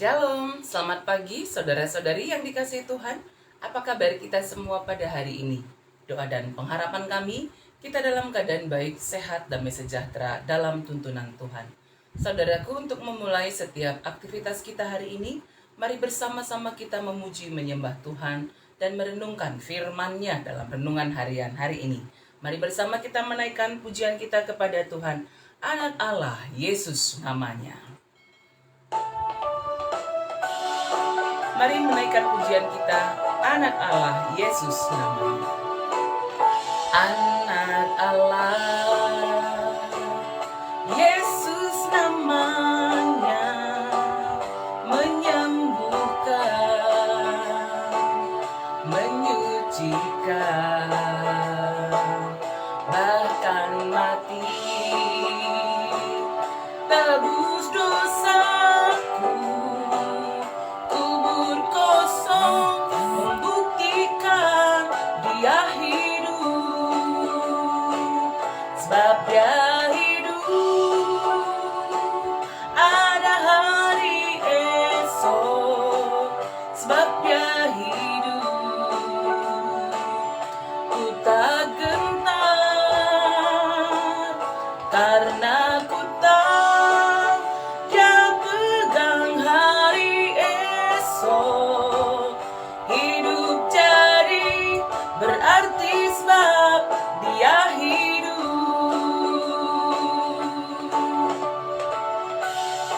Shalom, selamat pagi saudara-saudari yang dikasihi Tuhan. Apa kabar kita semua pada hari ini? Doa dan pengharapan kami, kita dalam keadaan baik, sehat, damai sejahtera dalam tuntunan Tuhan. Saudaraku, untuk memulai setiap aktivitas kita hari ini, mari bersama-sama kita memuji menyembah Tuhan dan merenungkan firman-Nya dalam renungan harian hari ini. Mari bersama kita menaikkan pujian kita kepada Tuhan, Anak Allah, Yesus namanya. Mari menaikkan pujian kita, Anak Allah, Yesus namanya. Anak Allah, Yesus namanya, menyembuhkan, menyucikan, bahkan mati, tebus dosaku. Sebab dia hidup, ada hari esok. Sebab dia hidup, ku tak gentar, karena ku tahu dia pegang hari esok. Hidup jadi berarti sebab dia hidup.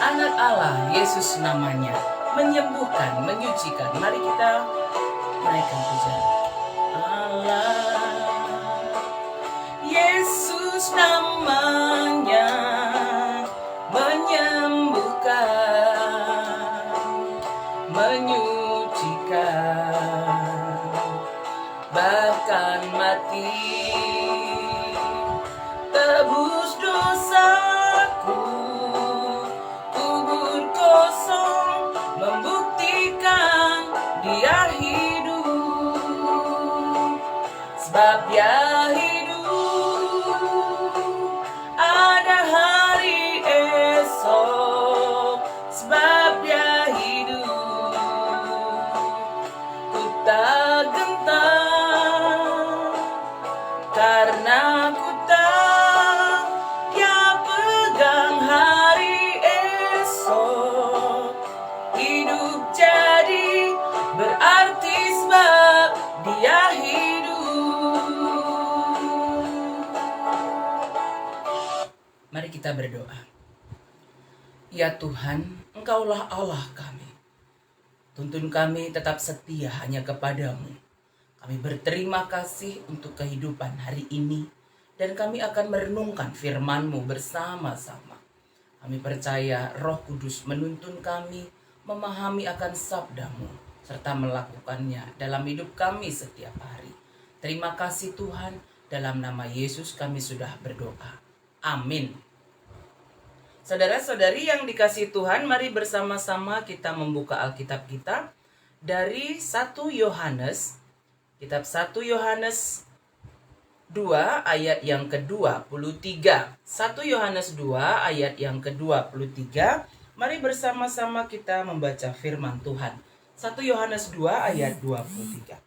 Anak Allah, Yesus namanya, menyembuhkan, menyucikan. Mari kita naikkan pujian. Allah, Yesus namanya, menyembuhkan, menyucikan, bahkan mati, tebus dosaku. Membuktikan dia hidup, sebab dia hidup, ada hari esok. Sebab dia hidup, ku tak gentar, karena ku tahu dia pegang hari esok. Hidup jadi berarti sebab dia hidup. Mari kita berdoa. Ya Tuhan, Engkaulah Allah kami. Tuntun kami tetap setia hanya kepadamu. Kami berterima kasih untuk kehidupan hari ini, dan kami akan merenungkan firman-Mu bersama-sama. Kami percaya Roh Kudus menuntun kami memahami akan sabda-Mu, serta melakukannya dalam hidup kami setiap hari. Terima kasih Tuhan, dalam nama Yesus kami sudah berdoa. Amin. Saudara-saudari yang dikasihi Tuhan, mari bersama-sama kita membuka Alkitab kita dari 1 Yohanes, kitab 1 Yohanes 2 ayat yang ke-23. 1 Yohanes 2 ayat yang ke-23. Mari bersama-sama kita membaca firman Tuhan. 1 Yohanes 2 ayat 23.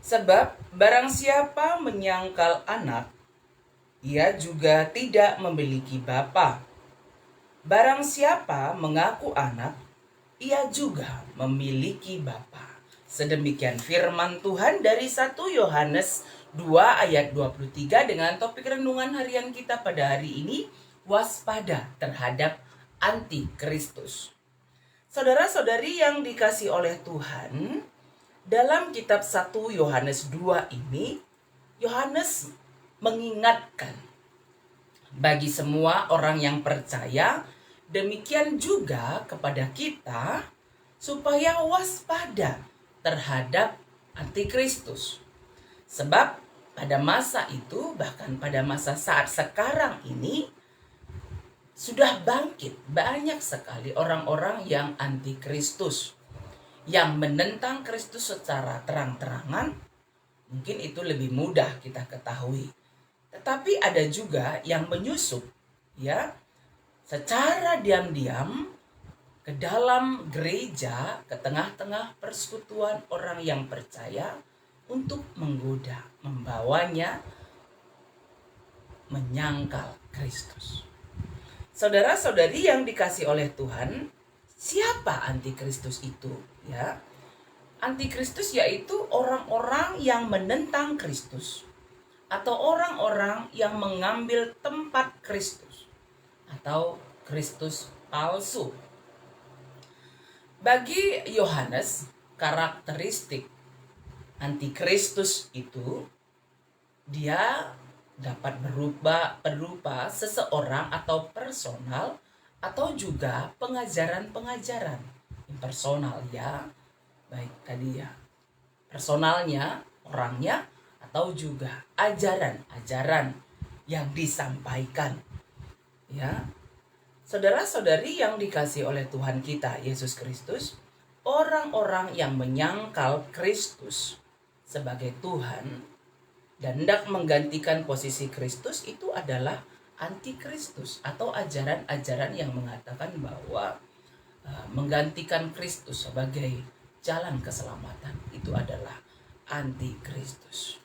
Sebab barang siapa menyangkal anak, ia juga tidak memiliki bapa. Barang siapa mengaku anak, ia juga memiliki bapa. Sedemikian firman Tuhan dari 1 Yohanes 2 ayat 23 dengan topik renungan harian kita pada hari ini, waspada terhadap antikristus. Saudara-saudari yang dikasihi oleh Tuhan, dalam kitab 1 Yohanes 2 ini, Yohanes mengingatkan bagi semua orang yang percaya, demikian juga kepada kita, supaya waspada terhadap antikristus. Sebab pada masa itu, bahkan pada masa saat sekarang ini, sudah bangkit banyak sekali orang-orang yang antikristus, yang menentang Kristus secara terang-terangan. Mungkin itu lebih mudah kita ketahui. Tetapi ada juga yang menyusup, ya, secara diam-diam ke dalam gereja, ke tengah-tengah persekutuan orang yang percaya untuk menggoda, membawanya menyangkal Kristus. Saudara-saudari yang dikasih oleh Tuhan, siapa antikristus itu? Ya, antikristus yaitu orang-orang yang menentang Kristus atau orang-orang yang mengambil tempat Kristus atau Kristus palsu. Bagi Yohanes, karakteristik antikristus itu dia dapat berupa seseorang atau personal atau juga pengajaran-pengajaran impersonal, ya, baik tadi ya personalnya, orangnya, atau juga ajaran-ajaran yang disampaikan, ya. Saudara-saudari yang dikasih oleh Tuhan kita Yesus Kristus, orang-orang yang menyangkal Kristus sebagai Tuhan dan hendak menggantikan posisi Kristus itu adalah antikristus atau ajaran-ajaran yang mengatakan bahwa menggantikan Kristus sebagai jalan keselamatan itu adalah antikristus.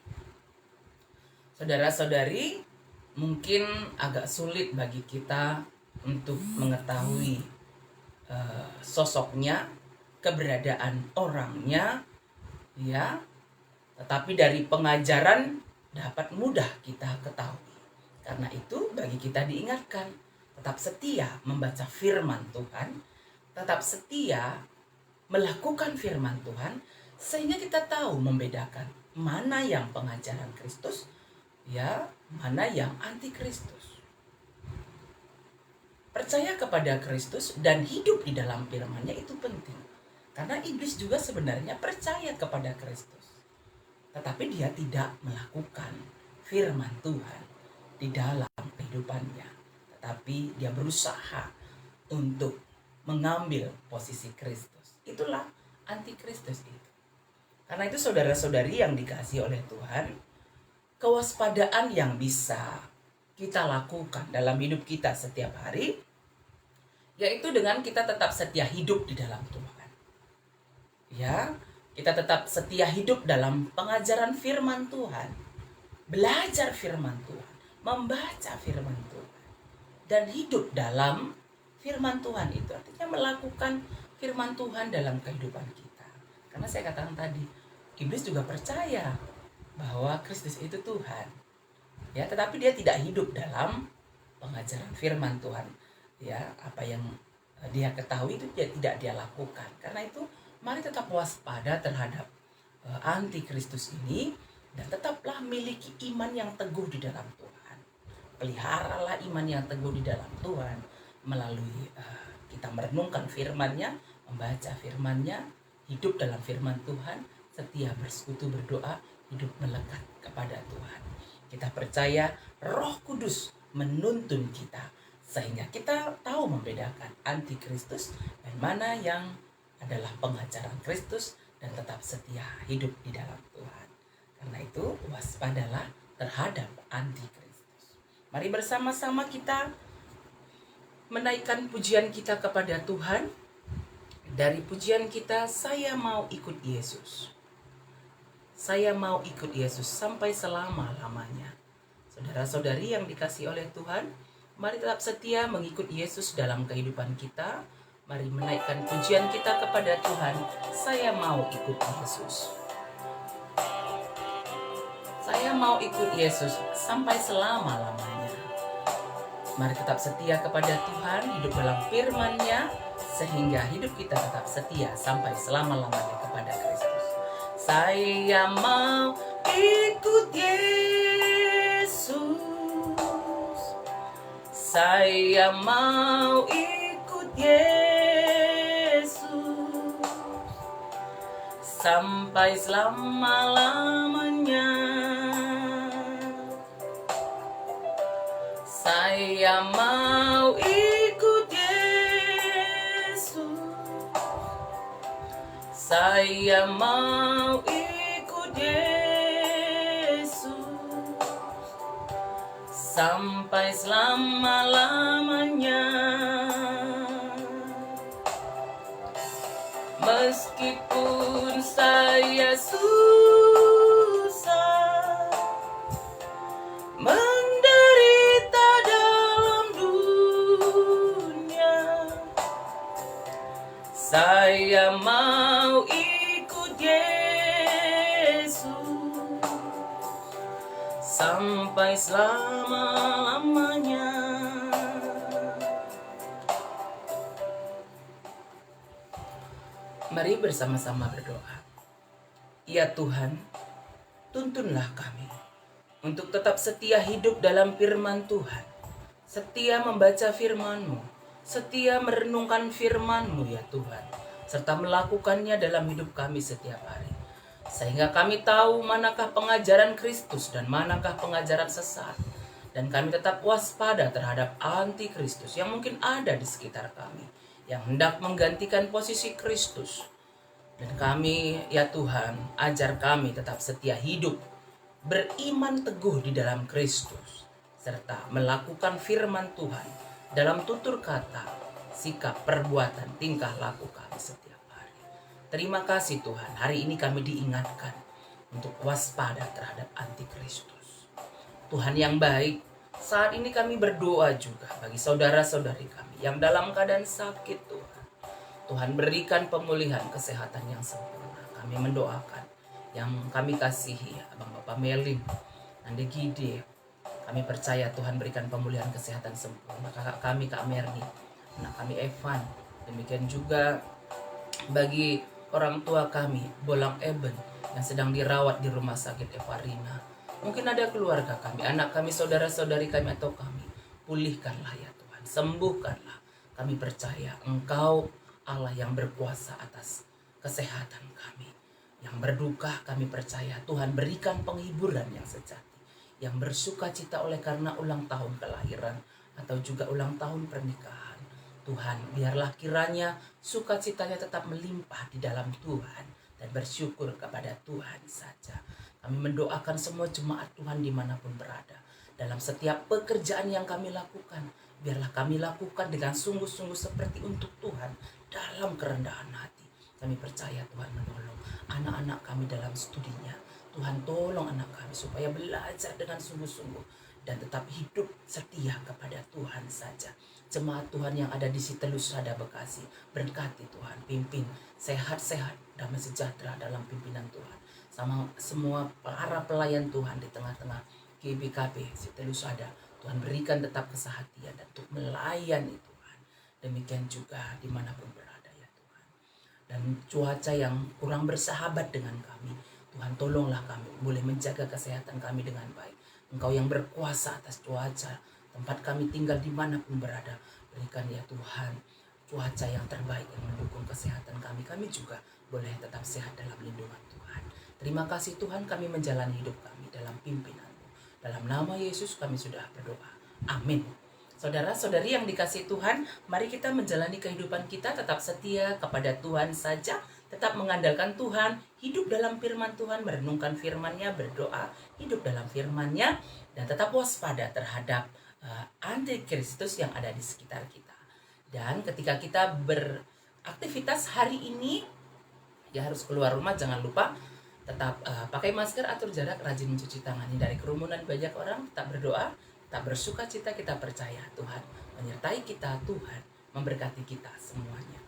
Saudara-saudari, mungkin agak sulit bagi kita untuk mengetahui sosoknya, keberadaan orangnya, ya. Tetapi dari pengajaran dapat mudah kita ketahui. Karena itu bagi kita diingatkan, tetap setia membaca firman Tuhan, tetap setia melakukan firman Tuhan, sehingga kita tahu membedakan mana yang pengajaran Kristus, ya, mana yang antikristus. Percaya kepada Kristus dan hidup di dalam firman-Nya itu penting. Karena iblis juga sebenarnya percaya kepada Kristus, tetapi dia tidak melakukan firman Tuhan di dalam kehidupannya. Tetapi dia berusaha untuk mengambil posisi Kristus. Itulah antikristus itu. Karena itu saudara-saudari yang dikasihi oleh Tuhan, kewaspadaan yang bisa kita lakukan dalam hidup kita setiap hari, yaitu dengan kita tetap setia hidup di dalam Tuhan. Ya, kita tetap setia hidup dalam pengajaran firman Tuhan, belajar firman Tuhan, membaca firman Tuhan, dan hidup dalam firman Tuhan itu artinya melakukan firman Tuhan dalam kehidupan kita. Karena saya katakan tadi, iblis juga percaya bahwa Kristus itu Tuhan. Ya, tetapi dia tidak hidup dalam pengajaran firman Tuhan. Ya, apa yang dia ketahui itu tidak dia lakukan. Karena itu mari tetap waspada terhadap antikristus ini dan tetaplah miliki iman yang teguh di dalam Tuhan. Peliharalah iman yang teguh di dalam Tuhan melalui kita merenungkan firman-Nya, membaca firman-Nya, hidup dalam firman Tuhan, setia bersekutu berdoa, hidup melekat kepada Tuhan. Kita percaya Roh Kudus menuntun kita sehingga kita tahu membedakan antikristus dan mana yang adalah pengajaran Kristus dan tetap setia hidup di dalam Tuhan. Karena itu waspadalah terhadap antikristus. Mari bersama-sama kita menaikkan pujian kita kepada Tuhan. Dari pujian kita, saya mau ikut Yesus. Saya mau ikut Yesus sampai selama-lamanya. Saudara-saudari yang dikasihi oleh Tuhan, mari tetap setia mengikut Yesus dalam kehidupan kita. Mari menaikkan pujian kita kepada Tuhan. Saya mau ikut Yesus. Saya mau ikut Yesus sampai selama-lamanya. Mari tetap setia kepada Tuhan, hidup dalam firman-Nya, sehingga hidup kita tetap setia sampai selama-lamanya kepada Kristus. Saya mau ikut Yesus. Saya mau ikut Yesus sampai selama-lamanya. Saya mau ikut Yesus. Saya mau ikut Yesus sampai selama-lamanya. Meskipun saya susah menderita dalam dunia, saya mau ikut Yesus sampai selama-lamanya. Mari bersama-sama berdoa. Ya Tuhan, tuntunlah kami untuk tetap setia hidup dalam firman Tuhan, setia membaca firman-Mu, setia merenungkan firman-Mu ya Tuhan, serta melakukannya dalam hidup kami setiap hari. Sehingga kami tahu manakah pengajaran Kristus dan manakah pengajaran sesat. Dan kami tetap waspada terhadap anti-Kristus yang mungkin ada di sekitar kami, yang hendak menggantikan posisi Kristus. Dan kami, ya Tuhan, ajar kami tetap setia hidup, beriman teguh di dalam Kristus, serta melakukan firman Tuhan dalam tutur kata, sikap, perbuatan, tingkah laku kami setiap hari. Terima kasih Tuhan, hari ini kami diingatkan untuk waspada terhadap anti-Kristus. Tuhan yang baik, saat ini kami berdoa juga bagi saudara-saudari kami yang dalam keadaan sakit Tuhan. Tuhan berikan pemulihan kesehatan yang sempurna. Kami mendoakan yang kami kasihi, Abang Bapak Melin, Ande Gide. Kami percaya Tuhan berikan pemulihan kesehatan sempurna. Kakak kami Kak Merni, anak kami Evan. Demikian juga bagi orang tua kami, Bolang Eben, yang sedang dirawat di rumah sakit Evarina. Mungkin ada keluarga kami, anak kami, saudara-saudari kami atau kami. Pulihkanlah ya Tuhan, sembuhkanlah. Kami percaya Engkau Allah yang berkuasa atas kesehatan kami. Yang berduka kami percaya Tuhan berikan penghiburan yang sejati, yang bersuka cita oleh karena ulang tahun kelahiran atau juga ulang tahun pernikahan. Tuhan, biarlah kiranya sukacitanya tetap melimpah di dalam Tuhan dan bersyukur kepada Tuhan saja. Kami mendoakan semua jemaat Tuhan dimanapun berada. Dalam setiap pekerjaan yang kami lakukan, biarlah kami lakukan dengan sungguh-sungguh seperti untuk Tuhan dalam kerendahan hati. Kami percaya Tuhan menolong anak-anak kami dalam studinya. Tuhan tolong anak kami supaya belajar dengan sungguh-sungguh dan tetap hidup setia kepada Tuhan saja. Jemaat Tuhan yang ada di Sitelusada Bekasi, berkati Tuhan, pimpin sehat-sehat, damai sejahtera dalam pimpinan Tuhan. Sama semua para pelayan Tuhan di tengah-tengah GBKP Sitelusada, Tuhan berikan tetap kesehatian dan untuk melayani Tuhan. Demikian juga dimanapun berada ya Tuhan. Dan cuaca yang kurang bersahabat dengan kami, Tuhan tolonglah kami boleh menjaga kesehatan kami dengan baik. Engkau yang berkuasa atas cuaca tempat kami tinggal dimanapun berada, berikan ya Tuhan cuaca yang terbaik yang mendukung kesehatan kami. Kami juga boleh tetap sehat dalam lindungan Tuhan. Terima kasih Tuhan, kami menjalani hidup kami dalam pimpinan-Mu. Dalam nama Yesus kami sudah berdoa. Amin. Saudara-saudari yang dikasihi Tuhan, mari kita menjalani kehidupan kita tetap setia kepada Tuhan saja, tetap mengandalkan Tuhan, hidup dalam firman Tuhan, merenungkan firman-Nya, berdoa, hidup dalam firman-Nya, dan tetap waspada terhadap anti-Kristus yang ada di sekitar kita. Dan ketika kita beraktivitas hari ini, ya harus keluar rumah, jangan lupa tetap pakai masker, atur jarak, rajin mencuci tangan, hindari kerumunan banyak orang, tetap berdoa, tetap bersuka cita. Kita percaya Tuhan menyertai kita, Tuhan memberkati kita semuanya.